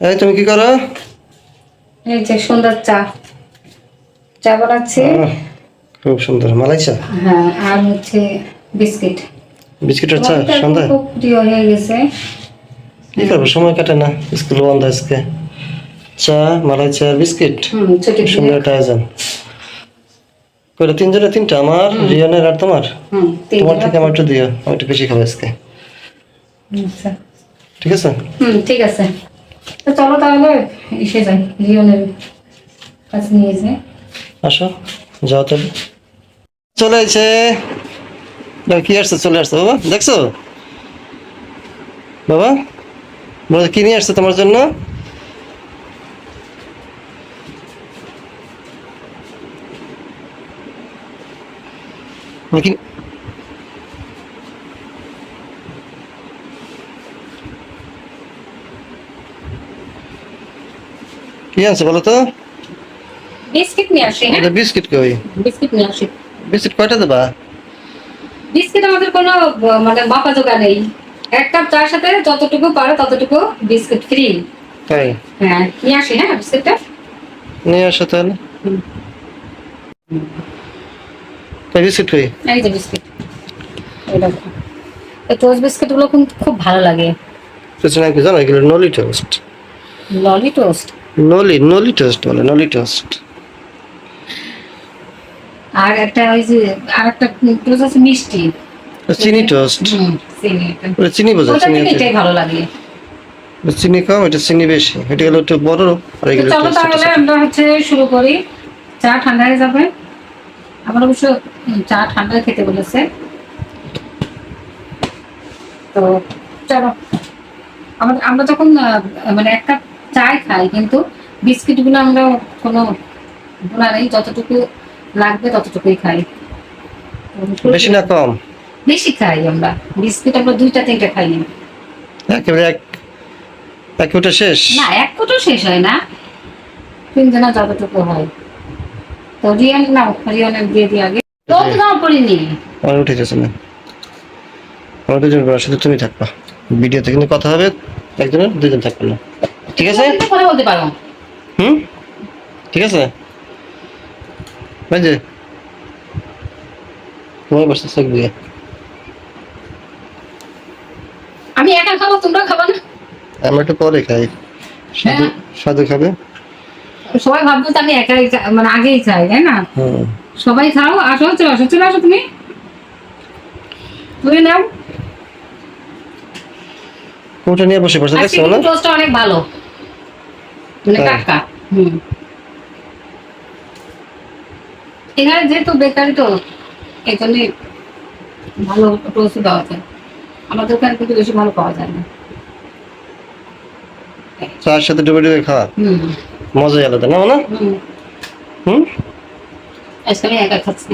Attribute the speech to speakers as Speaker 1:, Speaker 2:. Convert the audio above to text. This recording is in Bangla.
Speaker 1: এই তুমি কি করো?
Speaker 2: এই যে সুন্দর চা চা বানাচ্ছি।
Speaker 1: খুব সুন্দর মালাই চা।
Speaker 2: হ্যাঁ, আর হচ্ছে বিস্কিট।
Speaker 1: বিস্কিটের চা
Speaker 2: তোমার তো
Speaker 1: সন্ধ্যায়?
Speaker 2: খুব প্রিয় হয়ে গেছে।
Speaker 1: কি করবো, সময় কাটে না, স্কুল বন্ধ আজকে। চা, মালাই চা, বিস্কিট,
Speaker 2: ছুটি দিলে।
Speaker 1: সুন্দর একটা আয়োজন করে। তিনজনে তিনটা, আমার, রিয়নের আর তোমার। তোমার থেকে আমার একটু দিও, আমি একটু বেশি খাবো আজকে।
Speaker 2: আচ্ছা,
Speaker 1: ঠিক আছে?
Speaker 2: ঠিক আছে। তো চলো তাহলে এসে যাই, রিয়নের কাছে নিয়ে যাই।
Speaker 1: আসো, যাও তাহলে। চলে এসে কি আসছে, চলে আসছে বাবা, দেখছো বাবা? বলো কি নিয়ে আসছে তোমার জন্য? কি কি আনছে বলো তো?
Speaker 2: বিস্কিট নিয়ে আসি। হ্যাঁ,
Speaker 1: বিস্কিট কই?
Speaker 2: বিস্কিট নিয়ে আসি।
Speaker 1: বিস্কিট কয়টা দেবা?
Speaker 2: বিস্কিট আমাদের কোনো মানে মাপা জোগা নেই। এক কাপ চার সাথে যতটুকু পারো ততটুকু বিস্কিট ফ্রি।
Speaker 1: তাই?
Speaker 2: হ্যাঁ, নিয়ে আসি। হ্যাঁ, বিস্কিটটা
Speaker 1: নিয়ে আসো তাহলে। তাই বিস্কিট কই?
Speaker 2: এই যে বিস্কিট, এই দেখো। এই টোস্ট বিস্কিট গুলো কিন্তু খুব ভালো লাগে।
Speaker 1: পেছনে কি জানো, এগুলো নলি টোস্ট।
Speaker 2: ললি টোস্ট।
Speaker 1: নলি টোস্ট বলে, নলি টোস্ট।
Speaker 2: আর একটা ওই যে আর একটা টোস্ট আছে মিষ্টি,
Speaker 1: চিনি টোস্ট।
Speaker 2: চিনি।
Speaker 1: ওটা চিনি বোঝা,
Speaker 2: ওটা
Speaker 1: চিনি
Speaker 2: থেকে
Speaker 1: আছে।
Speaker 2: এটাই ভালো লাগে।
Speaker 1: চিনি কম, এটা চিনি বেশি। এটা হলো একটু বড়, আর
Speaker 2: তো
Speaker 1: এগুলো
Speaker 2: চলো
Speaker 1: একটু ছোট
Speaker 2: তাহলে
Speaker 1: ছোট।
Speaker 2: আমরা হচ্ছে শুরু করি। চা ঠান্ডা হয়ে যাবে। আমার অবশ্য চা ঠান্ডা খেতে বলেছে। তো চলো, আমরা যখন মানে এক কাপ চায় খাই, কিন্তু বিস্কিট গুলো আমরা কোনো গুণা নেই, যতটুকু লাগবে ততটুকুই খাই।
Speaker 1: বেশি না কম?
Speaker 2: বেশি খাই আমরা বিস্কিট, আমরা দুইটা তিনটা খাই না।
Speaker 1: একেবারে এক ওটা শেষ?
Speaker 2: না, এক কোটো শেষ হয় না, তিনজনা যতটুকু হয়। তো রিয়ান নাও, রিয়ানের দিয়ে দিয়ে আগে তো নাও পড়িনি।
Speaker 1: আমার উঠে যাচ্ছে না, আমার দুজন সাথে তুমি থাকবা ভিডিওতে, কিন্তু কথা হবে একজনের, দুজন থাকবে না। ঠিক আছে?
Speaker 2: কথা বলতে পারো।
Speaker 1: ঠিক আছে। বুঝলে, তোমার বসে চোখ দিয়ে।
Speaker 2: আমি একা খাবো, তোমরা খাবা না?
Speaker 1: আমরা একটু পরে খাই, সাধু সাধু খাবে।
Speaker 2: সবাই ভাববো তো আমি একাই মানে আগেই খাই, তাই না? সবাই খাও, আসো, চলে আসো, চলে আসো, তুমি তুমি নাও।
Speaker 1: কোটা নিয়ে বসে পড়ছে, দেখছো না?
Speaker 2: টোস্টটা অনেক ভালো, মানে টাটকা। এখানে যেহেতু বেকারি তো, এই জন্য ভালো টোস্ট পাওয়া যায়। আমাদের ওখানে কিন্তু বেশি ভালো পাওয়া যায় না।
Speaker 1: চার সাথে ডুবে ডুবে খাওয়া মজাই আলাদা, না?
Speaker 2: আজকে আমি একা খাচ্ছি।